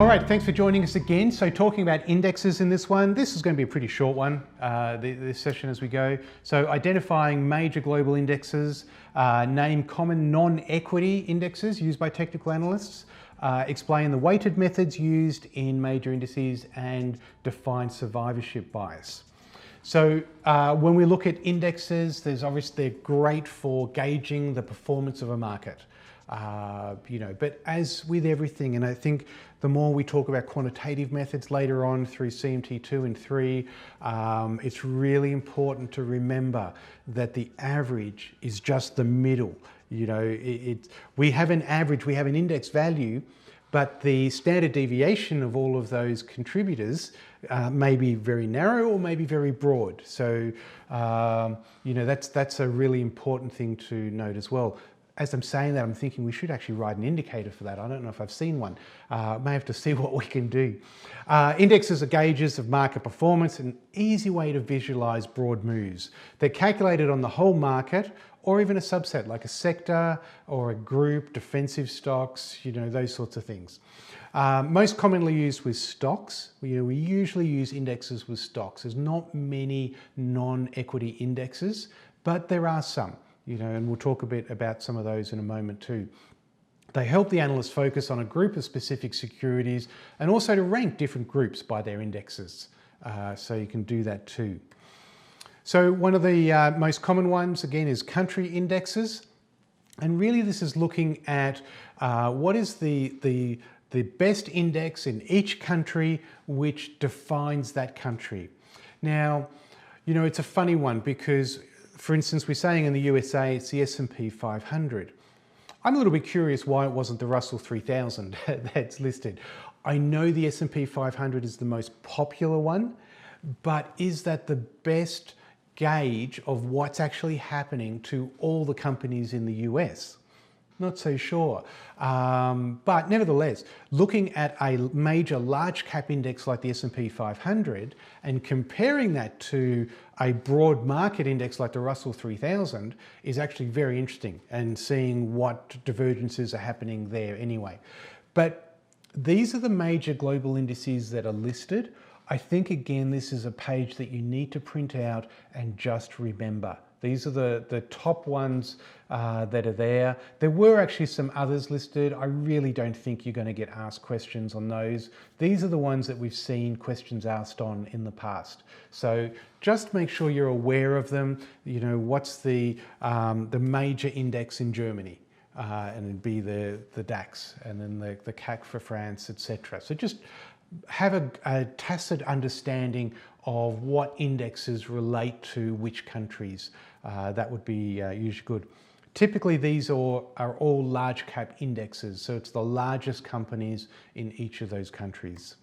right, thanks for joining us again. So talking about indexes in this one, this is going to be a pretty short one, this session as we go. So identifying major global indexes, name common non-equity indexes used by technical analysts, explain the weighted methods used in major indices, and define survivorship bias. So when we look at indexes, they're great for gauging the performance of a market. But as with everything, and I think the more we talk about quantitative methods later on through CMT 2 and 3, it's really important to remember that the average is just the middle. We have an average, we have an index value, but the standard deviation of all of those contributors may be very narrow or maybe very broad. So, that's a really important thing to note as well. As I'm saying that, I'm thinking we should actually write an indicator for that. I don't know if I've seen one. May have to see what we can do. Indexes are gauges of market performance, an easy way to visualize broad moves. They're calculated on the whole market or even a subset like a sector or a group, defensive stocks, those sorts of things. Most commonly used with stocks. We usually use indexes with stocks. There's not many non-equity indexes, but there are some. And we'll talk a bit about some of those in a moment too. They help the analyst focus on a group of specific securities and also to rank different groups by their indexes. So you can do that too. So one of the most common ones, again, is country indexes. And really this is looking at what is the best index in each country which defines that country. Now, it's a funny one because, for instance, we're saying in the USA, it's the S&P 500. I'm a little bit curious why it wasn't the Russell 3000 that's listed. I know the S&P 500 is the most popular one, but is that the best gauge of what's actually happening to all the companies in the US? Not so sure. But nevertheless, looking at a major large cap index like the S&P 500 and comparing that to a broad market index like the Russell 3000 is actually very interesting, and seeing what divergences are happening there anyway. But these are the major global indices that are listed. I think, again, this is a page that you need to print out and just remember. These are the top ones that are there. There were actually some others listed. I really don't think you're going to get asked questions on those. These are the ones that we've seen questions asked on in the past. So just make sure you're aware of them. What's the major index in Germany? And it'd be the DAX, and then the CAC for France, etc. So just have a tacit understanding of what indexes relate to which countries. That would be usually good. Typically, these are all large cap indexes, so it's the largest companies in each of those countries.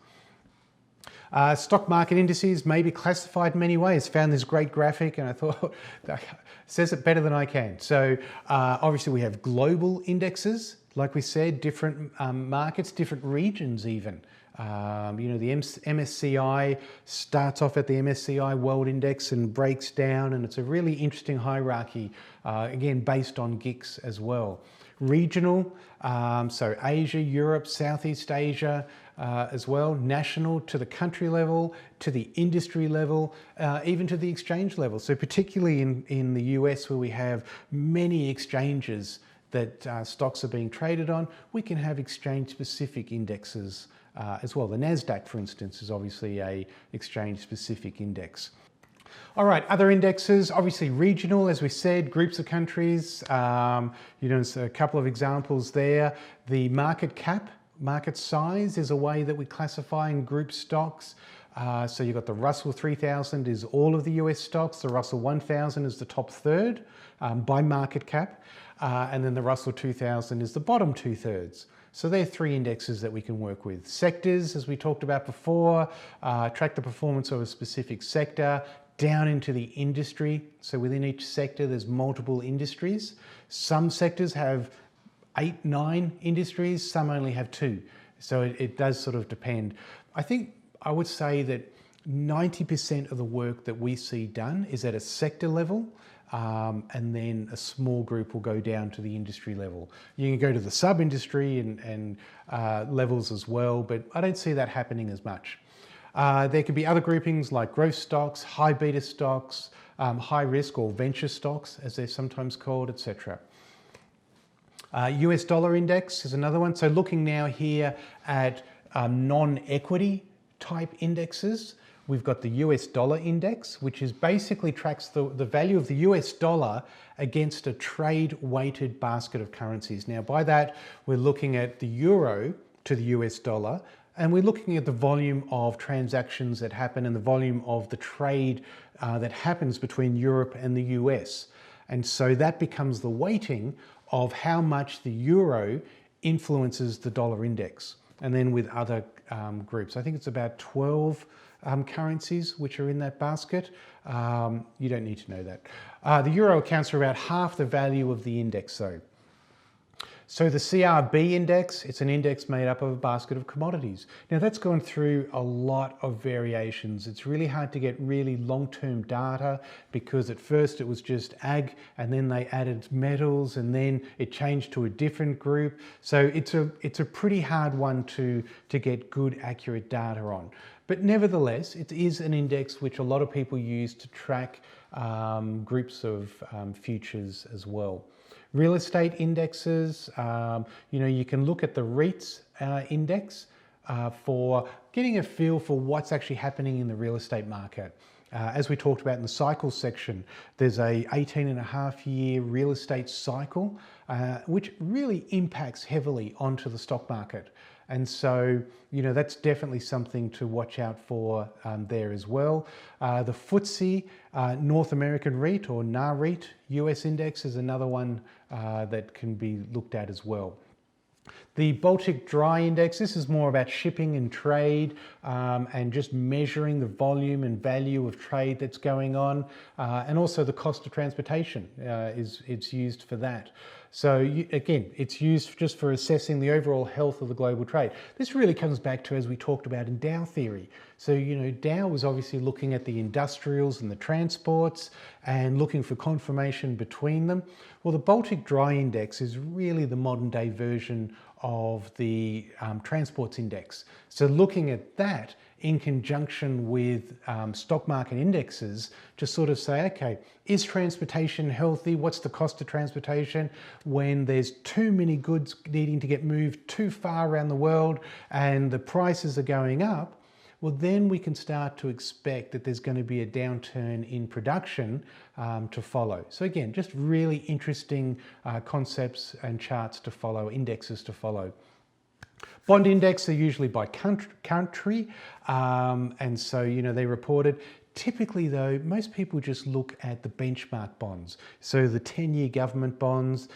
Stock market indices may be classified in many ways. Found this great graphic and I thought it says it better than I can. So obviously we have global indexes, like we said, different markets, different regions even. The MSCI starts off at the MSCI World Index and breaks down, and it's a really interesting hierarchy, again, based on GICS as well. Regional, so Asia, Europe, Southeast Asia as well. National, to the country level, to the industry level, even to the exchange level. So particularly in the US, where we have many exchanges that stocks are being traded on, we can have exchange-specific indexes as well. The NASDAQ, for instance, is obviously a exchange-specific index. All right, other indexes, obviously regional, as we said, groups of countries. There's a couple of examples there. The market cap, market size is a way that we classify and group stocks. So you've got the Russell 3000 is all of the US stocks. The Russell 1000 is the top third by market cap. And then the Russell 2000 is the bottom 2/3. So there are three indexes that we can work with. Sectors, as we talked about before, track the performance of a specific sector down into the industry. So within each sector, there's multiple industries. Some sectors have 8, 9 industries, some only have 2. So it does sort of depend. I think I would say that 90% of the work that we see done is at a sector level. and then a small group will go down to the industry level. You can go to the sub-industry and levels as well, but I don't see that happening as much. There could be other groupings like growth stocks, high beta stocks, high risk or venture stocks, as they're sometimes called, etc. US dollar index is another one. So looking now here at non-equity type indexes, we've got the US dollar index, which is basically tracks the value of the US dollar against a trade weighted basket of currencies. Now by that, we're looking at the euro to the US dollar, and we're looking at the volume of transactions that happen and the volume of the trade that happens between Europe and the US. And so that becomes the weighting of how much the euro influences the dollar index. And then with other groups, I think it's about 12 currencies which are in that basket. You don't need to know that. The euro accounts for about half the value of the index though. So the CRB index, it's an index made up of a basket of commodities. Now that's gone through a lot of variations. It's really hard to get really long-term data because at first it was just ag, and then they added metals, and then it changed to a different group. So it's a pretty hard one to get good, accurate data on. But nevertheless, it is an index which a lot of people use to track groups of futures as well. Real estate indexes, you can look at the REITs index for getting a feel for what's actually happening in the real estate market. As we talked about in the cycles section, there's a 18.5-year real estate cycle, which really impacts heavily onto the stock market. And so, that's definitely something to watch out for there as well. The FTSE North American REIT or NAREIT US index is another one that can be looked at as well. The Baltic Dry Index, this is more about shipping and trade and just measuring the volume and value of trade that's going on. And also the cost of transportation it's used for that. So again, it's used just for assessing the overall health of the global trade. This really comes back to, as we talked about in Dow theory. So, Dow was obviously looking at the industrials and the transports and looking for confirmation between them. Well, the Baltic Dry Index is really the modern day version of the transports index. So looking at that in conjunction with stock market indexes to sort of say, okay, is transportation healthy? What's the cost of transportation when there's too many goods needing to get moved too far around the world and the prices are going up? Well, then we can start to expect that there's going to be a downturn in production to follow. So again, just really interesting concepts and charts to follow, indexes to follow. Bond index are usually by country, and so they reported. Typically though, most people just look at the benchmark bonds. So the 10-year government bonds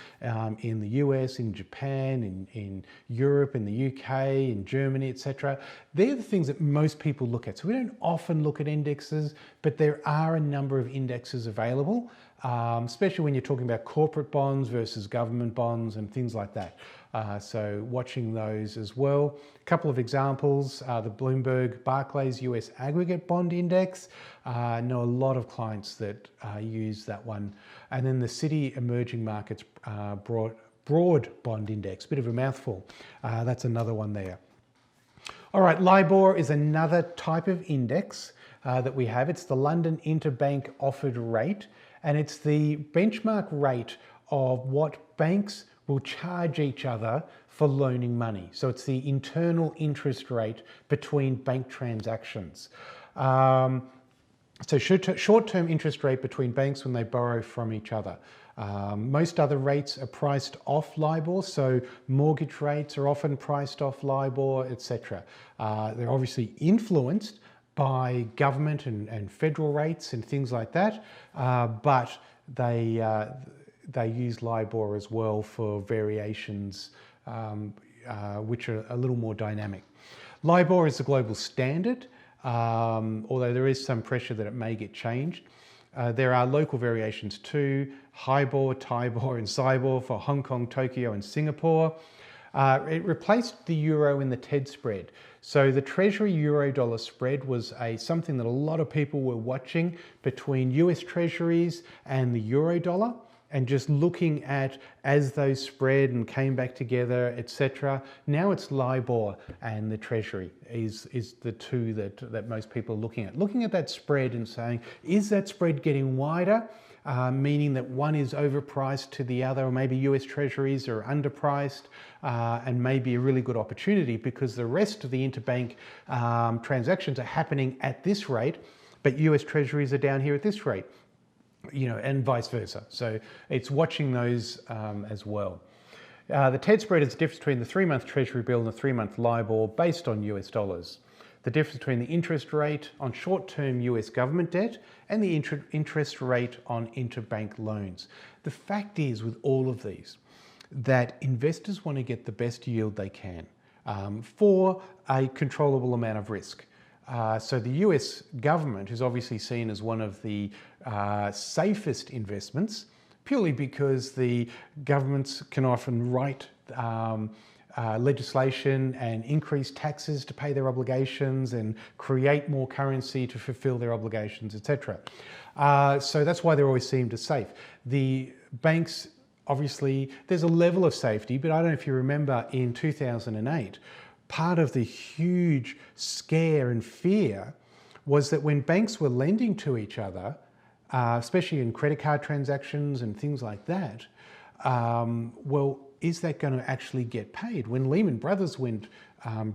in the US, in Japan, in Europe, in the UK, in Germany, etc. They're the things that most people look at. So we don't often look at indexes, but there are a number of indexes available, especially when you're talking about corporate bonds versus government bonds and things like that. So watching those as well. A couple of examples, the Bloomberg Barclays US Aggregate Bond Index. I know a lot of clients that use that one. And then the Citi Emerging Markets Broad Bond Index, bit of a mouthful. That's another one there. All right, LIBOR is another type of index that we have. It's the London Interbank Offered Rate, and it's the benchmark rate of what banks will charge each other for loaning money. So it's the internal interest rate between bank transactions. So short-term interest rate between banks when they borrow from each other. Most other rates are priced off LIBOR, so mortgage rates are often priced off LIBOR, etc. They're obviously influenced by government and federal rates and things like that, but they use LIBOR as well for variations which are a little more dynamic. LIBOR is the global standard, although there is some pressure that it may get changed. There are local variations too, HIBOR, TIBOR and SIBOR for Hong Kong, Tokyo and Singapore. It replaced the euro in the TED spread. So the Treasury euro dollar spread was something that a lot of people were watching between US Treasuries and the euro dollar, and just looking at as those spread and came back together, etc. Now it's LIBOR and the Treasury is the two that most people are looking at. Looking at that spread and saying, is that spread getting wider? Meaning that one is overpriced to the other, or maybe US Treasuries are underpriced, and maybe a really good opportunity because the rest of the interbank transactions are happening at this rate, but US Treasuries are down here at this rate, and vice versa. So it's watching those as well. The TED spread is the difference between the 3-month Treasury bill and the 3-month LIBOR based on US dollars. The difference between the interest rate on short-term US government debt and the interest rate on interbank loans. The fact is with all of these that investors want to get the best yield they can for a controllable amount of risk. So the US government is obviously seen as one of the safest investments, purely because the governments can often write legislation and increase taxes to pay their obligations and create more currency to fulfill their obligations, etc. So that's why they're always seen as safe. The banks, obviously, there's a level of safety, but I don't know if you remember in 2008, part of the huge scare and fear was that when banks were lending to each other, especially in credit card transactions and things like that, well, is that going to actually get paid? When Lehman Brothers went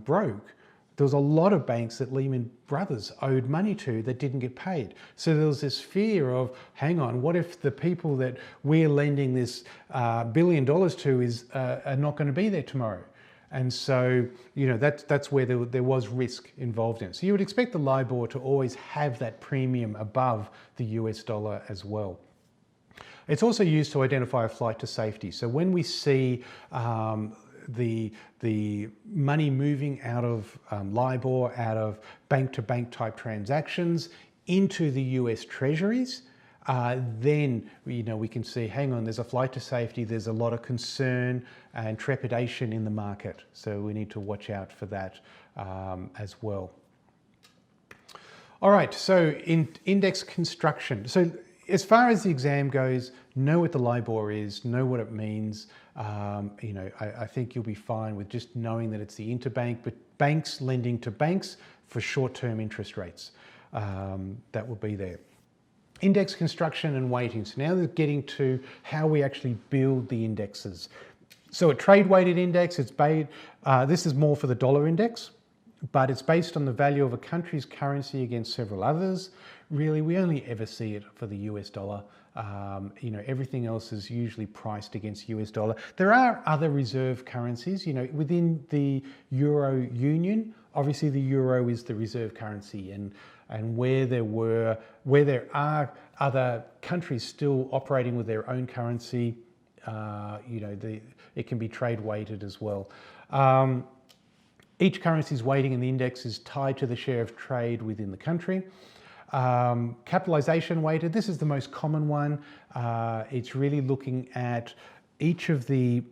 broke, there was a lot of banks that Lehman Brothers owed money to that didn't get paid. So there was this fear of, hang on, what if the people that we're lending this $1 billion to are not going to be there tomorrow? And so, that's where there was risk involved in it. So you would expect the LIBOR to always have that premium above the US dollar as well. It's also used to identify a flight to safety. So when we see the money moving out of LIBOR, out of bank-to-bank type transactions into the US Treasuries, then we can see, hang on, there's a flight to safety, there's a lot of concern and trepidation in the market. So we need to watch out for that as well. All right, so in index construction. So as far as the exam goes, know what the LIBOR is, know what it means. I think you'll be fine with just knowing that it's the interbank, but banks lending to banks for short-term interest rates. That will be there. Index construction and weighting. So now they're getting to how we actually build the indexes. So a trade-weighted index, this is more for the dollar index, but it's based on the value of a country's currency against several others. Really, we only ever see it for the US dollar. Everything else is usually priced against US dollar. There are other reserve currencies, within the Euro Union. Obviously, the euro is the reserve currency, and where there are other countries still operating with their own currency, it can be trade weighted as well. Each currency's weighting in the index is tied to the share of trade within the country. Capitalization weighted, this is the most common one. It's really looking at each of the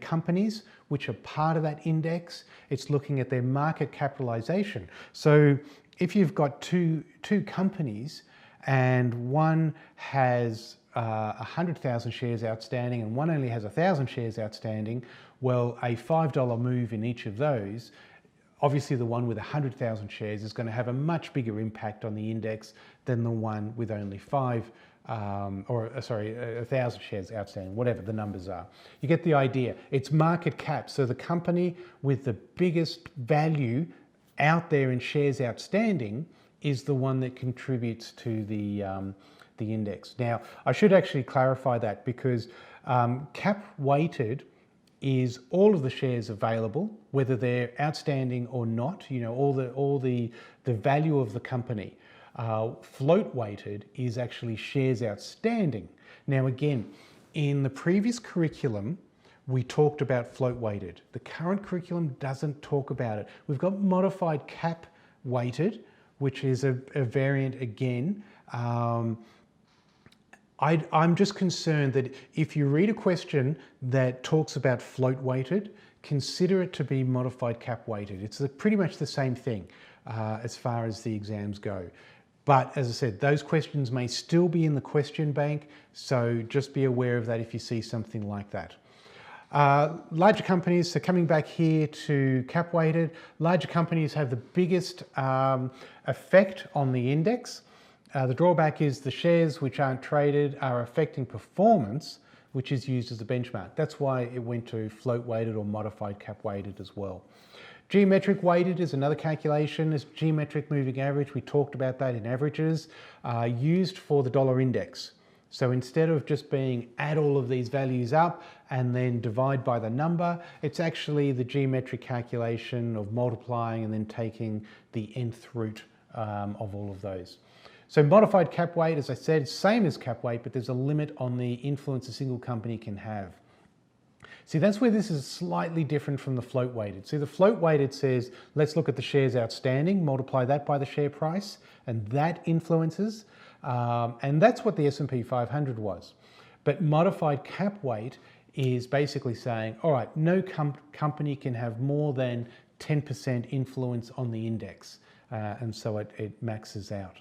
companies which are part of that index. It's looking at their market capitalization. So if you've got two companies and one has 100,000 shares outstanding and one only has 1,000 shares outstanding, well, a $5 move in each of those, obviously the one with 100,000 shares is going to have a much bigger impact on the index than the one with only 1,000 shares outstanding, whatever the numbers are. You get the idea. It's market cap. So the company with the biggest value out there in shares outstanding is the one that contributes to the index. Now, I should actually clarify that because cap weighted is all of the shares available, whether they're outstanding or not, all the value of the company. Float weighted is actually shares outstanding. Now again, in the previous curriculum, we talked about float weighted. The current curriculum doesn't talk about it. We've got modified cap weighted, which is a variant again I'm just concerned that if you read a question that talks about float weighted, consider it to be modified cap weighted. It's pretty much the same thing as far as the exams go. But as I said, those questions may still be in the question bank, so just be aware of that if you see something like that. Larger companies, so coming back here to cap weighted, larger companies have the biggest effect on the index. The drawback is the shares which aren't traded are affecting performance, which is used as a benchmark. That's why it went to float weighted or modified cap weighted as well. Geometric weighted is another calculation. It's geometric moving average. We talked about that in averages, used for the dollar index. So instead of just being add all of these values up and then divide by the number, it's actually the geometric calculation of multiplying and then taking the nth root of all of those. So modified cap weight, as I said, same as cap weight, but there's a limit on the influence a single company can have. See, that's where this is slightly different from the float weighted. See, the float weighted says, let's look at the shares outstanding, multiply that by the share price, and that influences. And that's what the S&P 500 was. But modified cap weight is basically saying, all right, no company can have more than 10% influence on the index. And so it maxes out.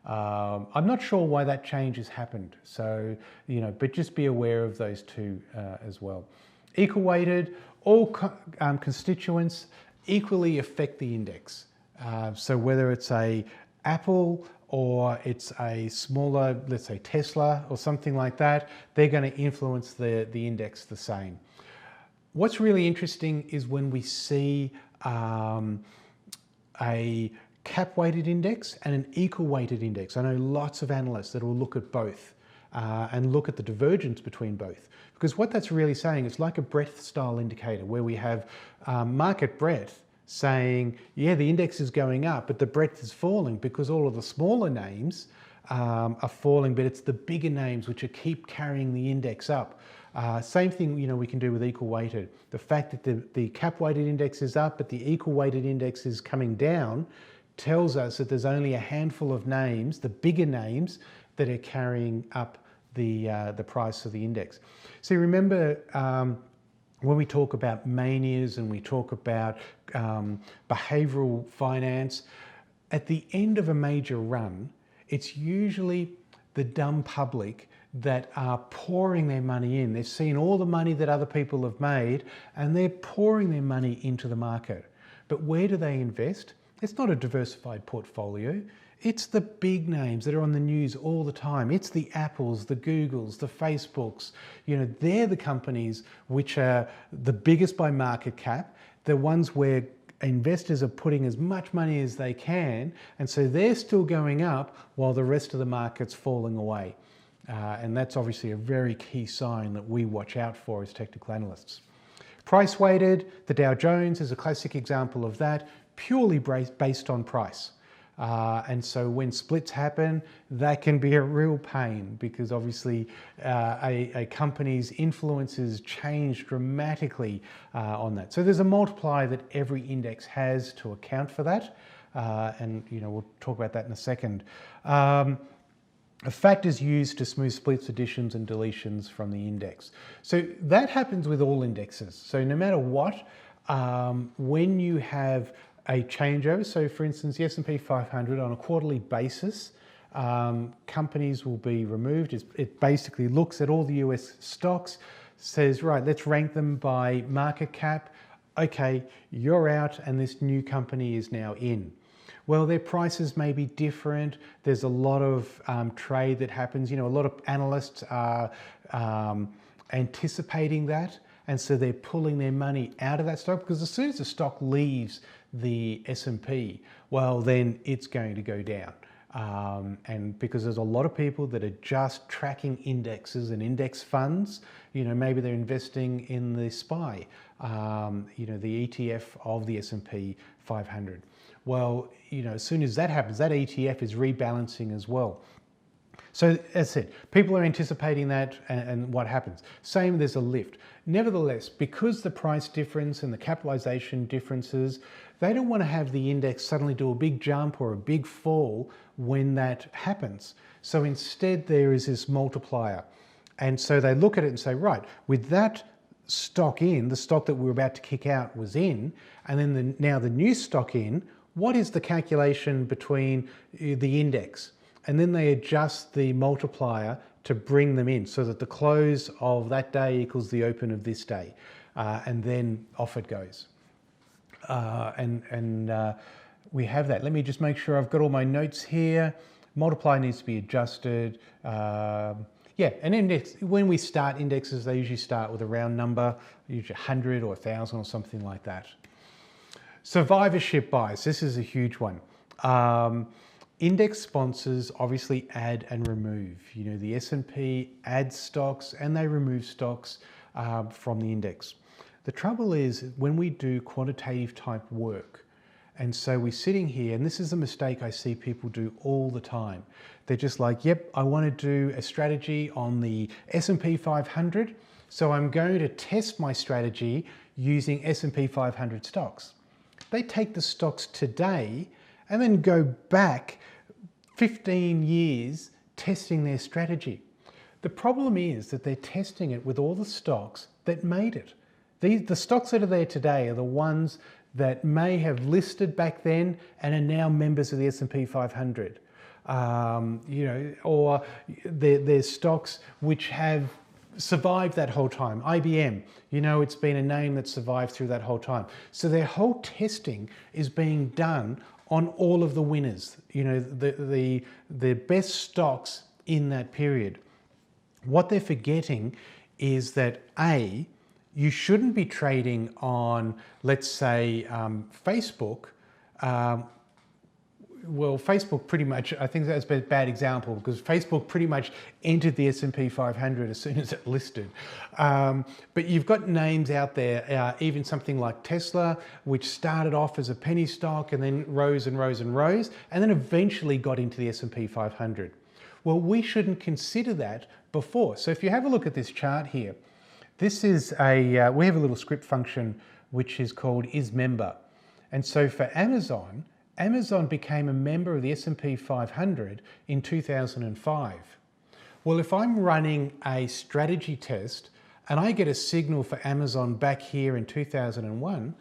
I'm not sure why that change has happened. So, but just be aware of those two as well. Equal weighted, all constituents equally affect the index. So whether it's a Apple or it's a smaller, let's say Tesla or something like that, they're going to influence the index the same. What's really interesting is when we see a cap weighted index and an equal weighted index. I know lots of analysts that will look at both and look at the divergence between both. Because what that's really saying, it's like a breadth style indicator where we have market breadth saying, yeah, the index is going up, but the breadth is falling because all of the smaller names are falling, but it's the bigger names which keep carrying the index up. Same thing, we can do with equal weighted. The fact that the cap weighted index is up, but the equal weighted index is coming down tells us that there's only a handful of names, the bigger names, that are carrying up the price of the index. So remember when we talk about manias and we talk about behavioral finance, at the end of a major run, it's usually the dumb public that are pouring their money in. They've seen all the money that other people have made and they're pouring their money into the market. But where do they invest? It's not a diversified portfolio. It's the big names that are on the news all the time. It's the Apples, the Googles, the Facebooks. They're the companies which are the biggest by market cap, the ones where investors are putting as much money as they can, and so they're still going up while the rest of the market's falling away. And that's obviously a very key sign that we watch out for as technical analysts. Price weighted, the Dow Jones is a classic example of that, purely based on price. And so when splits happen, that can be a real pain because obviously a company's influences change dramatically on that. So there's a multiplier that every index has to account for that. And we'll talk about that in a second. A factor is used to smooth splits, additions and deletions from the index. So that happens with all indexes. So no matter what, when you have a changeover, so for instance, the S&P 500 on a quarterly basis, companies will be removed. It basically looks at all the US stocks, says, right, let's rank them by market cap. Okay, you're out and this new company is now in. Well, their prices may be different. There's a lot of trade that happens. A lot of analysts are anticipating that. And so they're pulling their money out of that stock because as soon as the stock leaves the S&P, well, then it's going to go down. And because there's a lot of people that are just tracking indexes and index funds, maybe they're investing in the SPY, the ETF of the S&P 500. Well, as soon as that happens, that ETF is rebalancing as well. So as I said, people are anticipating that and what happens? Same, there's a lift. Nevertheless, because the price difference and the capitalization differences, they don't want to have the index suddenly do a big jump or a big fall when that happens. So instead there is this multiplier. And so they look at it and say, right, with that stock in, the stock that we're about to kick out was in, and then now the new stock in, what is the calculation between the index? And then they adjust the multiplier to bring them in so that the close of that day equals the open of this day. And then off it goes. We have that. Let me just make sure I've got all my notes here. Multiplier needs to be adjusted. Yeah, an index, when we start indexes, they usually start with a round number, usually 100 or 1,000 or something like that. Survivorship bias, this is a huge one. Index sponsors obviously add and remove. You know, the S&P adds stocks and they remove stocks from the index. The trouble is when we do quantitative type work, and so we're sitting here, and this is a mistake I see people do all the time. They're just like, yep, I want to do a strategy on the S&P 500, so I'm going to test my strategy using S&P 500 stocks. They take the stocks today and then go back 15 years testing their strategy. The problem is that they're testing it with all the stocks that made it. The stocks that are there today are the ones that may have listed back then and are now members of the S&P 500. You know, or there's stocks which have survived that whole time. IBM, you know, it's been a name that survived through that whole time. So their whole testing is being done on all of the winners, you know, the best stocks in that period. What they're forgetting is that A, you shouldn't be trading on, let's say, Facebook. Well, Facebook pretty much, I think that's a bad example because Facebook pretty much entered the S&P 500 as soon as it listed. But you've got names out there, even something like Tesla, which started off as a penny stock and then rose and rose and rose, and then eventually got into the S&P 500. Well, we shouldn't consider that before. So if you have a look at this chart here, this is we have a little script function which is called isMember. And so for Amazon, Amazon became a member of the S&P 500 in 2005. Well, if I'm running a strategy test and I get a signal for Amazon back here in 2001,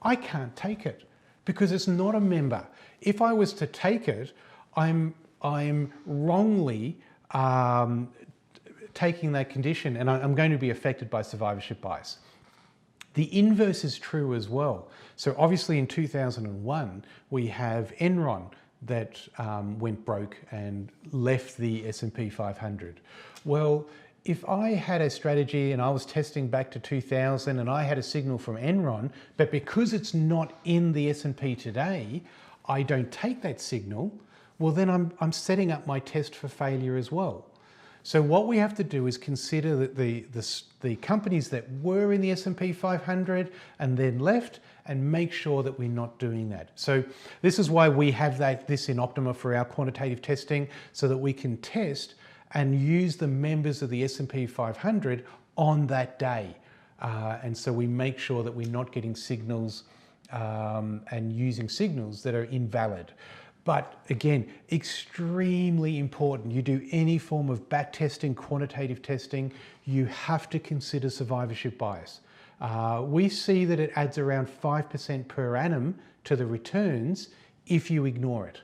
I can't take it because it's not a member. If I was to take it, I'm wrongly taking that condition and I'm going to be affected by survivorship bias. The inverse is true as well. So obviously in 2001, we have Enron that went broke and left the S&P 500. Well, if I had a strategy and I was testing back to 2000 and I had a signal from Enron, but because it's not in the S&P today, I don't take that signal, well then I'm setting up my test for failure as well. So what we have to do is consider that the companies that were in the S&P 500 and then left and make sure that we're not doing that. So this is why we have this in Optuma for our quantitative testing so that we can test and use the members of the S&P 500 on that day. And so we make sure that we're not getting signals and using signals that are invalid. But again, extremely important. You do any form of back testing, quantitative testing, you have to consider survivorship bias. We see that it adds around 5% per annum to the returns if you ignore it.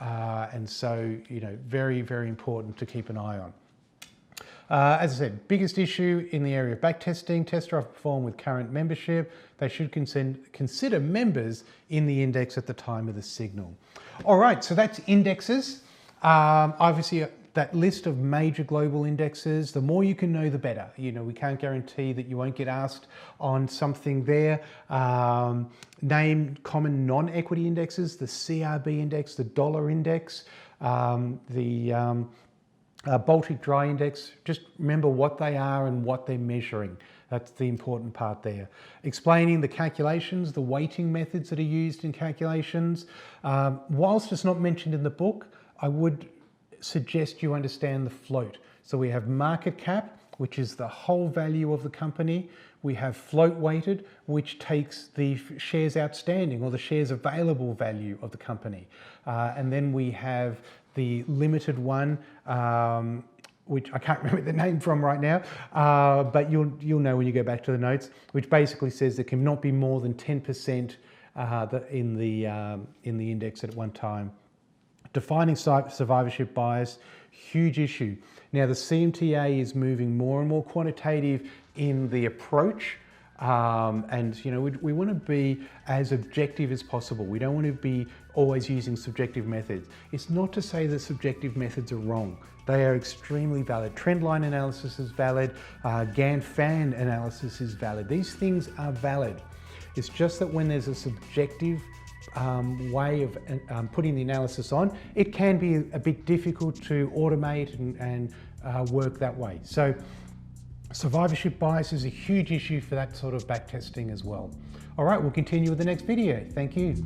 And so, you know, very, very important to keep an eye on. As I said, biggest issue in the area of backtesting, tester perform with current membership. They should consider members in the index at the time of the signal. All right, so that's indexes. Obviously, that list of major global indexes, the more you can know, the better. You know, we can't guarantee that you won't get asked on something there. Name common non-equity indexes, the CRB index, the dollar index, the Baltic Dry Index. Just remember what they are and what they're measuring. That's the important part there. Explaining the calculations, the weighting methods that are used in calculations. Whilst it's not mentioned in the book, I would suggest you understand the float. So we have market cap, which is the whole value of the company. We have float weighted, which takes the shares outstanding or the shares available value of the company. And then we have the limited one, which I can't remember the name from right now, but you'll know when you go back to the notes, which basically says there cannot be more than 10% in the index at one time. Defining survivorship bias, huge issue. Now the CMTA is moving more and more quantitative in the approach, and we want to be as objective as possible. We don't want to be always using subjective methods. It's not to say that subjective methods are wrong. They are extremely valid. Trendline analysis is valid. Gann-Fan analysis is valid. These things are valid. It's just that when there's a subjective way of putting the analysis on, it can be a bit difficult to automate and work that way. So survivorship bias is a huge issue for that sort of backtesting as well. All right, we'll continue with the next video. Thank you.